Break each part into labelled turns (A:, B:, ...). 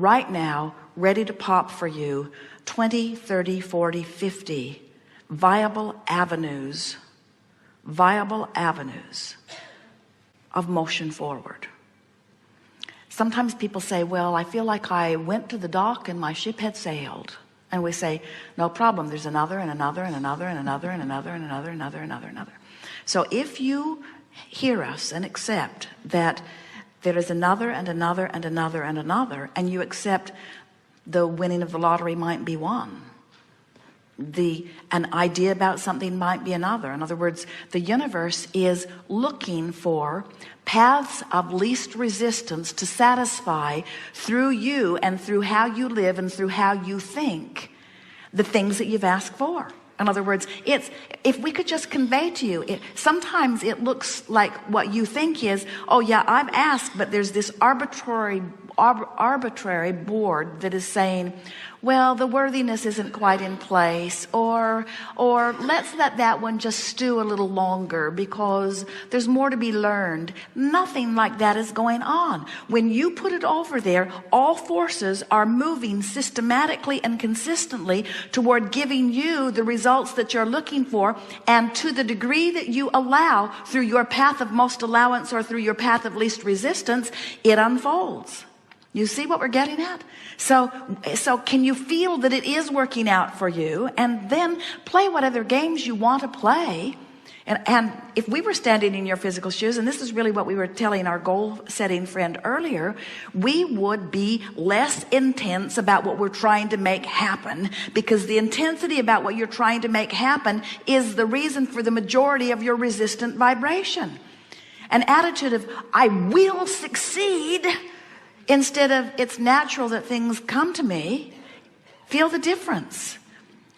A: right now ready to pop for you 20, 30, 40, 50 viable avenues of motion forward. Sometimes people say, well, I feel like I went to the dock and my ship had sailed. And we say, no problem, there's another and another and another and another and another and another and another. So if you hear us and accept that there is another and another and another and another, and you accept the winning of the lottery might be one, an idea about something might be another. In other words, the universe is looking for paths of least resistance to satisfy through you and through how you live and through how you think the things that you've asked for. In other words, if we could just convey to you, sometimes it looks like what you think is, oh yeah, I've asked, but there's this arbitrary board that is saying, well, the worthiness isn't quite in place, or let's let that one just stew a little longer because there's more to be learned. Nothing like that is going on. When you put it over there, all forces are moving systematically and consistently toward giving you the results that you're looking for, and to the degree that you allow through your path of most allowance or through your path of least resistance, it unfolds. You see what we're getting at? So can you feel that it is working out for you? And then play whatever games you want to play. And if we were standing in your physical shoes, and this is really what we were telling our goal-setting friend earlier, we would be less intense about what we're trying to make happen, because the intensity about what you're trying to make happen is the reason for the majority of your resistant vibration. An attitude of, I will succeed, instead of, it's natural that things come to me. Feel the difference.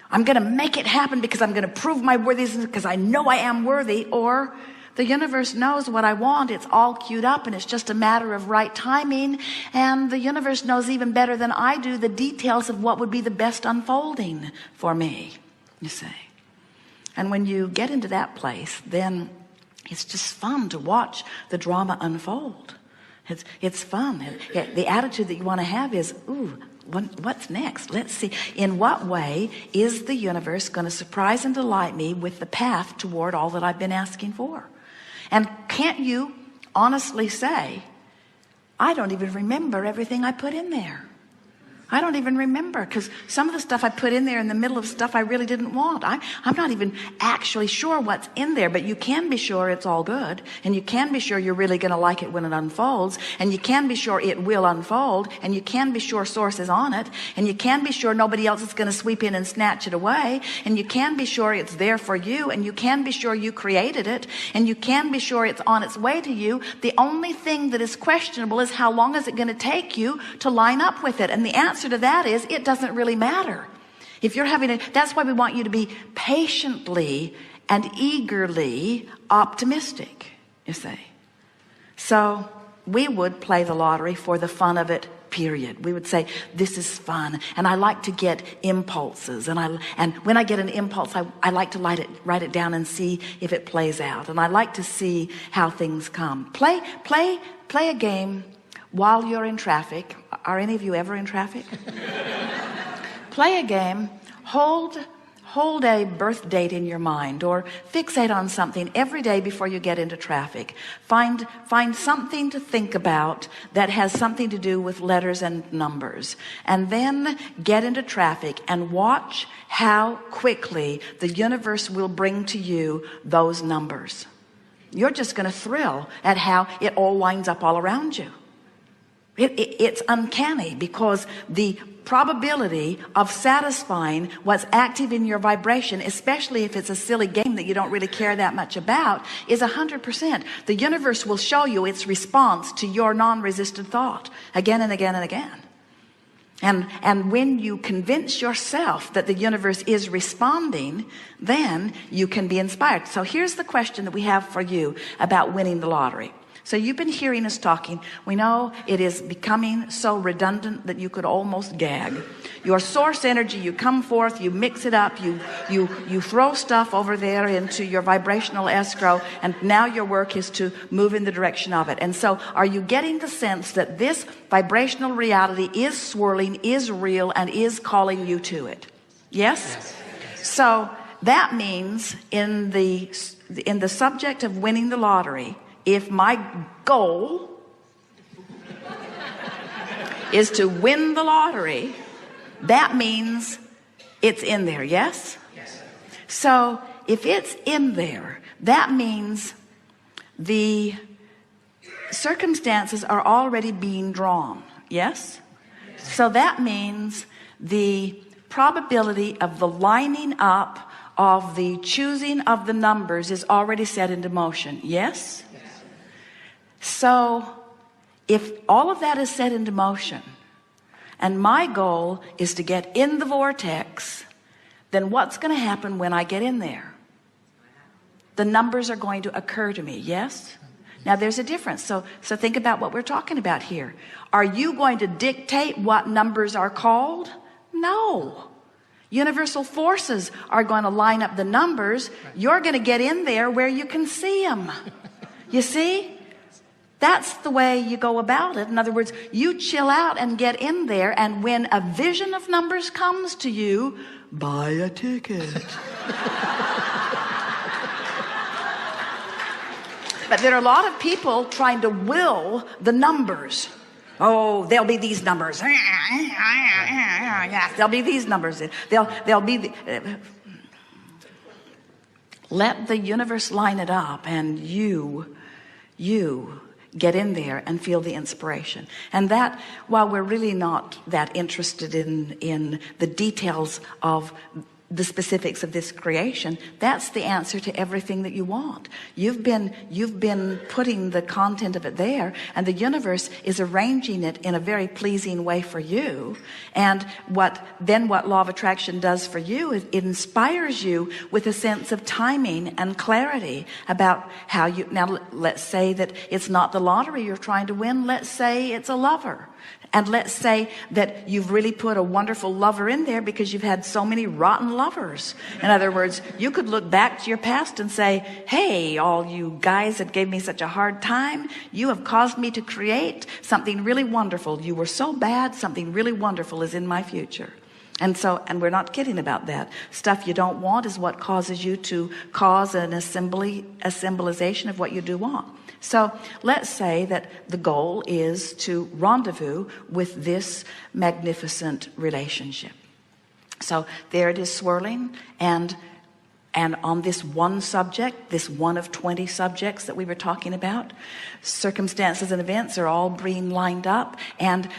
A: I'm going to make it happen because I'm going to prove my worthiness because I know I am worthy. Or the universe knows what I want. It's all queued up and it's just a matter of right timing. And the universe knows even better than I do the details of what would be the best unfolding for me, you see. And when you get into that place, then it's just fun to watch the drama unfold. It's fun. The attitude that you want to have is, ooh, what's next? Let's see. In what way is the universe going to surprise and delight me with the path toward all that I've been asking for? And can't you honestly say, I don't even remember everything I put in there. I don't even remember, because some of the stuff I put in there in the middle of stuff I really didn't want. I'm not even actually sure what's in there, but you can be sure it's all good, and you can be sure you're really going to like it when it unfolds, and you can be sure it will unfold, and you can be sure source is on it, and you can be sure nobody else is going to sweep in and snatch it away, and you can be sure it's there for you, and you can be sure you created it, and you can be sure it's on its way to you. The only thing that is questionable is how long is it going to take you to line up with it. And the answer to that is, it doesn't really matter. If you're that's why we want you to be patiently and eagerly optimistic, you see. So we would play the lottery for the fun of it, period. We would say, this is fun, and I like to get impulses, and when I get an impulse, I like to write it down and see if it plays out, and I like to see how things come. Play a game while you're in traffic. Are any of you ever in traffic? Play a game. Hold a birth date in your mind, or fixate on something every day before you get into traffic. Find something to think about that has something to do with letters and numbers, and then get into traffic and watch how quickly the universe will bring to you those numbers. You're just going to thrill at how it all winds up all around you. It's uncanny, because the probability of satisfying what's active in your vibration, especially if it's a silly game that you don't really care that much about, is 100%. The universe will show you its response to your non-resistant thought again and again and again. And when you convince yourself that the universe is responding, then you can be inspired. So here's the question that we have for you about winning the lottery. So you've been hearing us talking. We know it is becoming so redundant that you could almost gag. your source energy. You come forth, you mix it up, you throw stuff over there into your vibrational escrow, and now your work is to move in the direction of it. And so are you getting the sense that this vibrational reality is swirling, is real, and is calling you to it? Yes? So that means in the subject of winning the lottery, if my goal is to win the lottery, that means it's in there. Yes? So if it's in there, that means the circumstances are already being drawn. Yes? So that means the probability of the lining up of the choosing of the numbers is already set into motion. Yes? So if all of that is set into motion and my goal is to get in the vortex, then what's going to happen when I get in there? The numbers are going to occur to me. Yes? Now there's a difference. So think about what we're talking about here. Are you going to dictate what numbers are called? No. Universal forces are going to line up the numbers. You're going to get in there where you can see them. You see? That's the way you go about it. In other words, you chill out and get in there, and when a vision of numbers comes to you, buy a ticket. But there are a lot of people trying to will the numbers. Oh, there'll be these numbers. Yeah, there'll be these numbers. There'll be let the universe line it up, and you get in there and feel the inspiration. And that, while we're really not that interested in the details of the specifics of this creation, that's the answer to everything that you want. You've been putting the content of it there, and the universe is arranging it in a very pleasing way for you. And what law of attraction does for you is it inspires you with a sense of timing and clarity about how you, now let's say that it's not the lottery you're trying to win. Let's say it's a lover. And let's say that you've really put a wonderful lover in there because you've had so many rotten lovers. In other words, you could look back to your past and say, hey, all you guys that gave me such a hard time, you have caused me to create something really wonderful. You were so bad, something really wonderful is in my future. And we're not kidding about that. Stuff you don't want is what causes you to cause a symbolization of what you do want. So let's say that the goal is to rendezvous with this magnificent relationship. So there it is swirling, and on this one subject, this one of 20 subjects that we were talking about, circumstances and events are all being lined up, and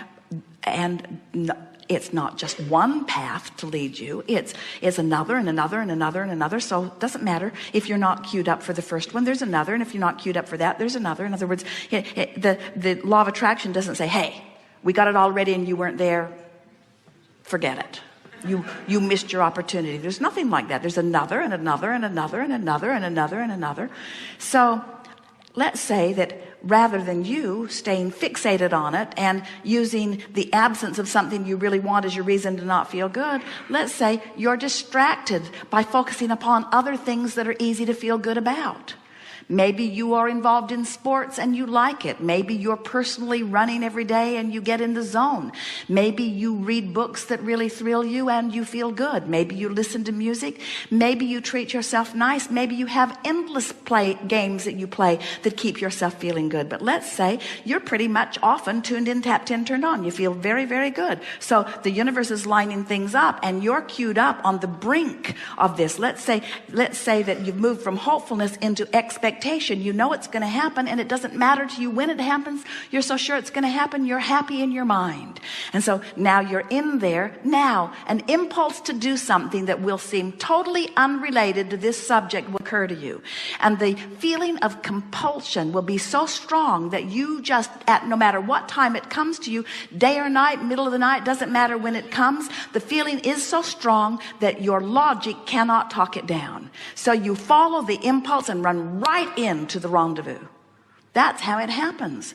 A: it's not just one path to lead you. It's another and another and another and another. So it doesn't matter if you're not queued up for the first one, there's another. And if you're not queued up for that, there's another. In other words, the law of attraction doesn't say, hey, we got it all ready and you weren't there. Forget it. You missed your opportunity. There's nothing like that. There's another and another and another and another and another and another. So let's say that rather than you staying fixated on it and using the absence of something you really want as your reason to not feel good, let's say you're distracted by focusing upon other things that are easy to feel good about. Maybe you are involved in sports and you like it. Maybe you're personally running every day and you get in the zone. Maybe you read books that really thrill you and you feel good. Maybe you listen to music. Maybe you treat yourself nice. Maybe you have endless games that you play that keep yourself feeling good. But let's say you're pretty much often tuned in, tapped in, turned on. You feel very, very good. So the universe is lining things up and you're queued up on the brink of this. Let's say that you've moved from hopefulness into expectation. You know it's going to happen, and it doesn't matter to you when it happens. You're so sure it's going to happen. You're happy in your mind. And so now you're in there. Now an impulse to do something that will seem totally unrelated to this subject will occur to you, and the feeling of compulsion will be so strong that you just, at no matter what time it comes to you, day or night, middle of the night, doesn't matter when it comes, the feeling is so strong that your logic cannot talk it down. So you follow the impulse and run right into the rendezvous. That's how it happens.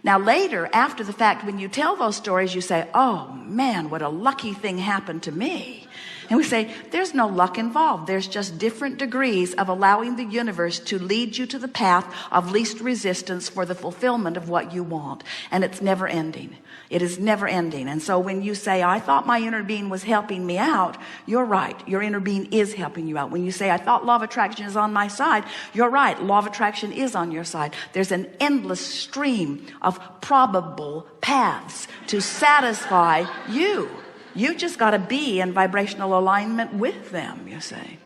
A: Now later, after the fact, when you tell those stories, you say, oh man, what a lucky thing happened to me. And we say, there's no luck involved. There's just different degrees of allowing the universe to lead you to the path of least resistance for the fulfillment of what you want. And it's never ending. It is never ending. And so when you say, I thought my inner being was helping me out, you're right. Your inner being is helping you out. When you say, I thought law of attraction is on my side, you're right. Law of attraction is on your side. There's an endless stream of probable paths to satisfy you. You just got to be in vibrational alignment with them, you see.